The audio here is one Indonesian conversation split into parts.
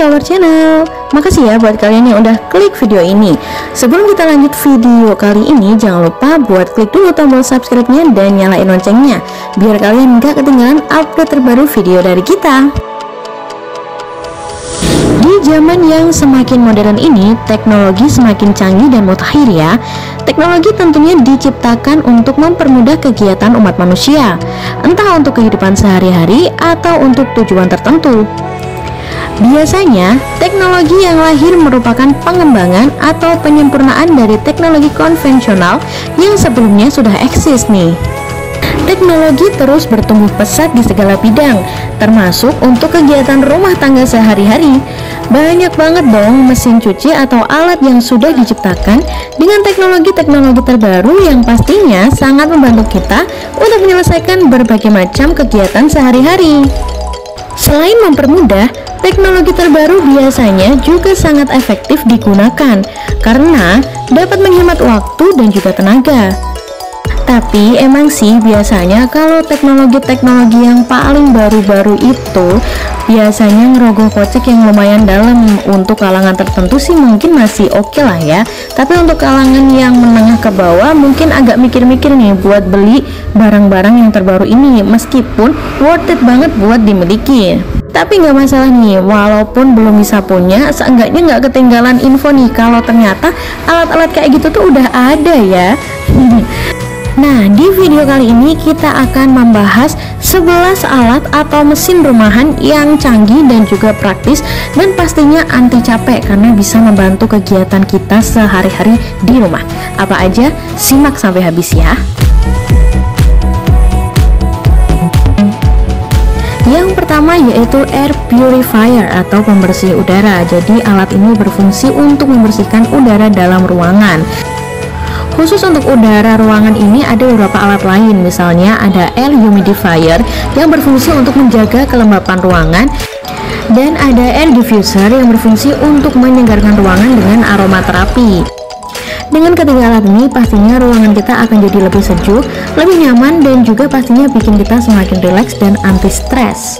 to our channel. Makasih ya buat kalian yang udah klik video ini. Sebelum kita lanjut video kali ini, jangan lupa buat klik dulu tombol subscribe-nya dan nyalain loncengnya, biar kalian gak ketinggalan update terbaru video dari kita. Di zaman yang semakin modern ini, teknologi semakin canggih dan mutakhir ya. Teknologi tentunya diciptakan untuk mempermudah kegiatan umat manusia, entah untuk kehidupan sehari-hari atau untuk tujuan tertentu. Biasanya, teknologi yang lahir merupakan pengembangan atau penyempurnaan dari teknologi konvensional yang sebelumnya sudah eksis nih. Teknologi terus bertumbuh pesat di segala bidang, termasuk untuk kegiatan rumah tangga sehari-hari. Banyak banget dong mesin cuci atau alat yang sudah diciptakan dengan teknologi-teknologi terbaru yang pastinya sangat membantu kita untuk menyelesaikan berbagai macam kegiatan sehari-hari. Selain mempermudah, teknologi terbaru biasanya juga sangat efektif digunakan karena dapat menghemat waktu dan juga tenaga. Tapi emang sih biasanya kalau teknologi-teknologi yang paling baru-baru itu biasanya ngerogoh kocek yang lumayan dalam. Untuk kalangan tertentu sih mungkin masih oke lah ya, tapi untuk kalangan yang menengah ke bawah mungkin agak mikir-mikir nih buat beli barang-barang yang terbaru ini, meskipun worth it banget buat dimiliki. Tapi nggak masalah nih, walaupun belum bisa punya, seenggaknya nggak ketinggalan info nih kalau ternyata alat-alat kayak gitu tuh udah ada ya. Nah, di video kali ini kita akan membahas 11 alat atau mesin rumahan yang canggih dan juga praktis dan pastinya anti capek karena bisa membantu kegiatan kita sehari-hari di rumah. Apa aja? Simak sampai habis ya. Yang pertama yaitu air purifier atau pembersih udara. Jadi alat ini berfungsi untuk membersihkan udara dalam ruangan. Khusus untuk udara ruangan ini ada beberapa alat lain, misalnya ada air humidifier yang berfungsi untuk menjaga kelembapan ruangan, dan ada air diffuser yang berfungsi untuk menyegarkan ruangan dengan aromaterapi. Dengan ketiga alat ini pastinya ruangan kita akan jadi lebih sejuk, lebih nyaman, dan juga pastinya bikin kita semakin rileks dan anti stres.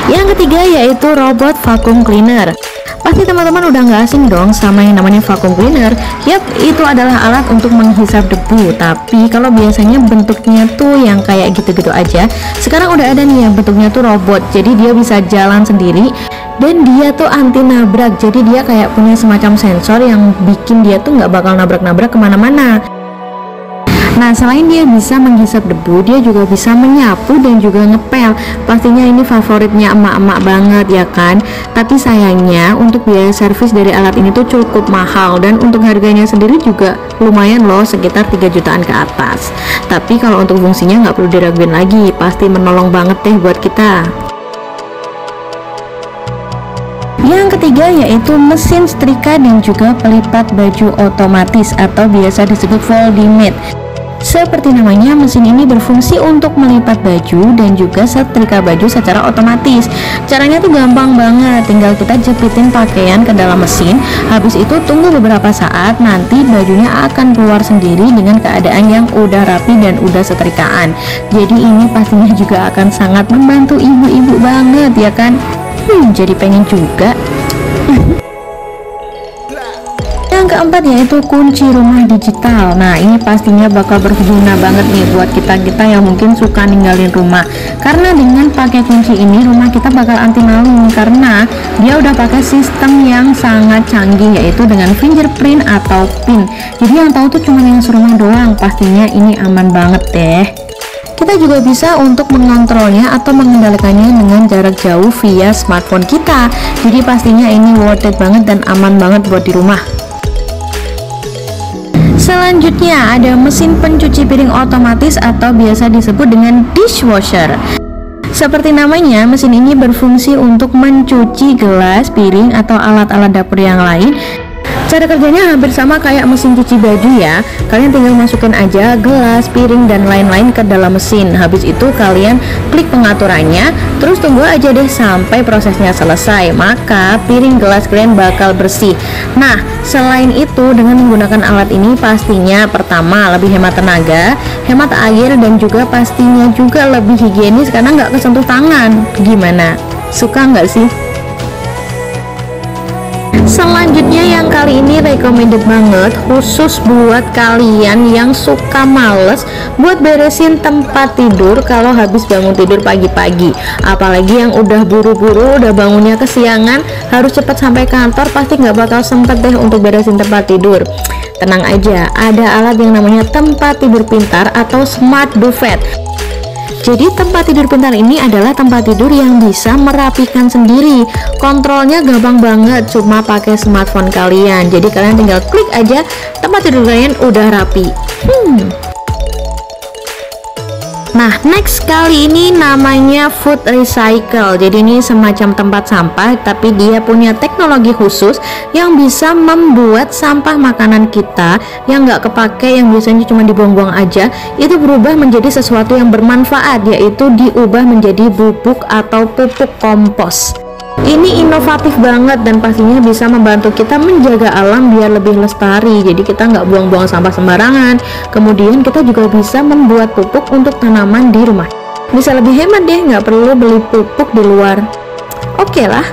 Yang ketiga yaitu robot vacuum cleaner. Pasti teman-teman udah nggak asing dong sama yang namanya vacuum cleaner. Yap, itu adalah alat untuk menghisap debu. Tapi kalau biasanya bentuknya tuh yang kayak gitu-gitu aja, sekarang udah ada nih yang bentuknya tuh robot. Jadi dia bisa jalan sendiri dan dia tuh anti nabrak. Jadi dia kayak punya semacam sensor yang bikin dia tuh nggak bakal nabrak-nabrak kemana-mana. Nah, selain dia bisa menghisap debu, dia juga bisa menyapu dan juga ngepel. Pastinya ini favoritnya emak-emak banget ya kan. Tapi sayangnya untuk biaya servis dari alat ini tuh cukup mahal, dan untuk harganya sendiri juga lumayan loh, sekitar 3 jutaan ke atas. Tapi kalau untuk fungsinya nggak perlu diraguin lagi, pasti menolong banget deh buat kita. Yang ketiga yaitu mesin setrika dan juga pelipat baju otomatis atau biasa disebut folding mat. Seperti namanya, mesin ini berfungsi untuk melipat baju dan juga setrika baju secara otomatis. Caranya tuh gampang banget, tinggal kita jepitin pakaian ke dalam mesin, habis itu tunggu beberapa saat, nanti bajunya akan keluar sendiri dengan keadaan yang udah rapi dan udah setrikaan. Jadi ini pastinya juga akan sangat membantu ibu-ibu banget ya kan. Jadi pengen juga. Yang keempat yaitu kunci rumah digital. Nah, ini pastinya bakal berguna banget nih buat kita-kita yang mungkin suka ninggalin rumah. Karena dengan pakai kunci ini rumah kita bakal anti maling, karena dia udah pakai sistem yang sangat canggih yaitu dengan fingerprint atau PIN. Jadi yang tahu tuh cuma yang serumah doang. Pastinya ini aman banget deh. Kita juga bisa untuk mengontrolnya atau mengendalikannya dengan jarak jauh via smartphone kita. Jadi pastinya ini worth it banget dan aman banget buat di rumah. Selanjutnya ada mesin pencuci piring otomatis atau biasa disebut dengan dishwasher. Seperti namanya, mesin ini berfungsi untuk mencuci gelas, piring, atau alat-alat dapur yang lain. Cara kerjanya hampir sama kayak mesin cuci baju ya. Kalian tinggal masukin aja gelas, piring, dan lain-lain ke dalam mesin. Habis itu kalian klik pengaturannya, terus tunggu aja deh sampai prosesnya selesai. Maka piring gelas kalian bakal bersih. Nah, selain itu dengan menggunakan alat ini pastinya pertama lebih hemat tenaga, hemat air, dan juga pastinya juga lebih higienis karena nggak kesentuh tangan. Gimana? Suka nggak sih? Selanjutnya yang kali ini recommended banget, khusus buat kalian yang suka males buat beresin tempat tidur kalau habis bangun tidur pagi-pagi. Apalagi yang udah buru-buru, udah bangunnya kesiangan, harus cepat sampai kantor, pasti nggak bakal sempet deh untuk beresin tempat tidur. Tenang aja, ada alat yang namanya tempat tidur pintar atau smart duvet. Jadi tempat tidur pintar ini adalah tempat tidur yang bisa merapikan sendiri. Kontrolnya gampang banget, cuma pakai smartphone kalian. Jadi kalian tinggal klik aja, tempat tidur kalian udah rapi. Nah, next kali ini namanya food recycle. Jadi ini semacam tempat sampah, tapi dia punya teknologi khusus yang bisa membuat sampah makanan kita yang nggak kepake, yang biasanya cuma dibuang-buang aja, itu berubah menjadi sesuatu yang bermanfaat, yaitu diubah menjadi bubuk atau pupuk kompos. Ini inovatif banget dan pastinya bisa membantu kita menjaga alam biar lebih lestari. Jadi kita nggak buang-buang sampah sembarangan. Kemudian kita juga bisa membuat pupuk untuk tanaman di rumah. Bisa lebih hemat deh, nggak perlu beli pupuk di luar. Oke lah.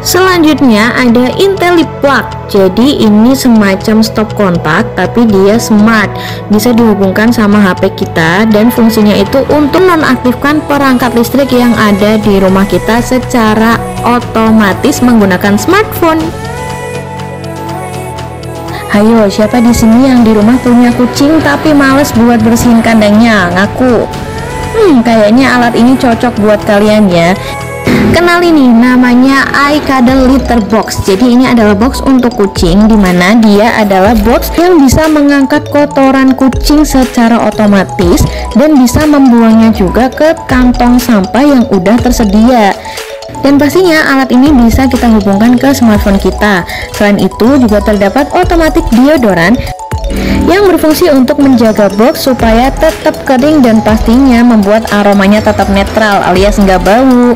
Selanjutnya ada IntelliPlug. Jadi ini semacam stop kontak tapi dia smart, bisa dihubungkan sama HP kita dan fungsinya itu untuk nonaktifkan perangkat listrik yang ada di rumah kita secara otomatis menggunakan smartphone. Hayo, siapa di sini yang di rumah punya kucing tapi males buat bersihin kandangnya? Ngaku. Kayaknya alat ini cocok buat kalian ya. Kenal ini, namanya iCuddle Litter Box. Jadi ini adalah box untuk kucing, dimana dia adalah box yang bisa mengangkat kotoran kucing secara otomatis dan bisa membuangnya juga ke kantong sampah yang udah tersedia. Dan pastinya alat ini bisa kita hubungkan ke smartphone kita. Selain itu juga terdapat automatic deodoran yang berfungsi untuk menjaga box supaya tetap kering dan pastinya membuat aromanya tetap netral alias nggak bau.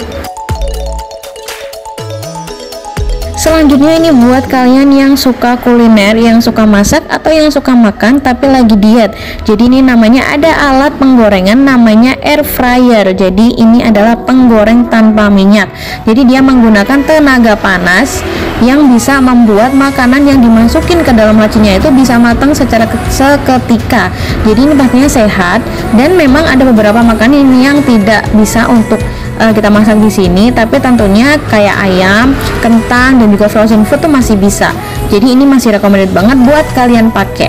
Selanjutnya ini buat kalian yang suka kuliner, yang suka masak atau yang suka makan tapi lagi diet. Jadi ini namanya ada alat penggorengan namanya air fryer. Jadi ini adalah penggoreng tanpa minyak. Jadi dia menggunakan tenaga panas yang bisa membuat makanan yang dimasukin ke dalam lacinya itu bisa matang secara seketika. Jadi ini pastinya sehat dan memang ada beberapa makanan ini yang tidak bisa untuk kita masak di sini, tapi tentunya kayak ayam, kentang dan juga frozen food tuh masih bisa. Jadi ini masih recommended banget buat kalian pakai.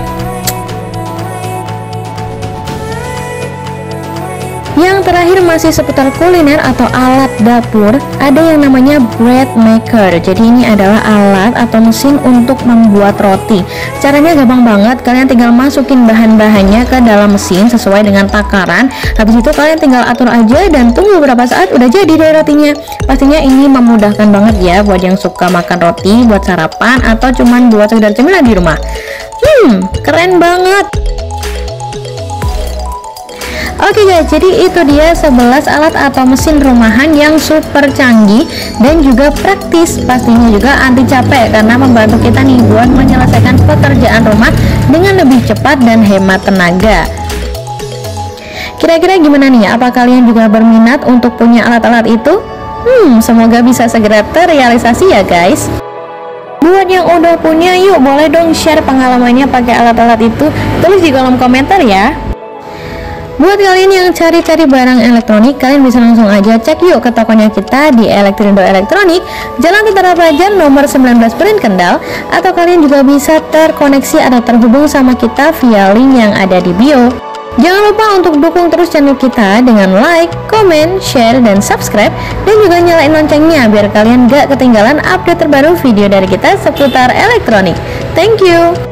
Yang terakhir masih seputar kuliner atau alat dapur, ada yang namanya bread maker. Jadi ini adalah alat atau mesin untuk membuat roti. Caranya gampang banget, kalian tinggal masukin bahan-bahannya ke dalam mesin sesuai dengan takaran. Habis itu kalian tinggal atur aja dan tunggu beberapa saat udah jadi deh rotinya. Pastinya ini memudahkan banget ya buat yang suka makan roti buat sarapan atau cuman buat sekedar cemilan di rumah. Keren banget. Oke guys, jadi itu dia 11 alat atau mesin rumahan yang super canggih dan juga praktis, pastinya juga anti capek karena membantu kita nih buat menyelesaikan pekerjaan rumah dengan lebih cepat dan hemat tenaga. Kira-kira gimana nih? Apa kalian juga berminat untuk punya alat-alat itu? Semoga bisa segera terrealisasi ya guys. Buat yang udah punya, yuk boleh dong share pengalamannya pakai alat-alat itu, tulis di kolom komentar ya. Buat kalian yang cari-cari barang elektronik, kalian bisa langsung aja cek yuk ke tokonya kita di Elektrindo Elektronik, Jalan Tentara Praja nomor 19 Perin Kendal, atau kalian juga bisa terkoneksi atau terhubung sama kita via link yang ada di bio. Jangan lupa untuk dukung terus channel kita dengan like, komen, share, dan subscribe, dan juga nyalain loncengnya biar kalian gak ketinggalan update terbaru video dari kita seputar elektronik. Thank you.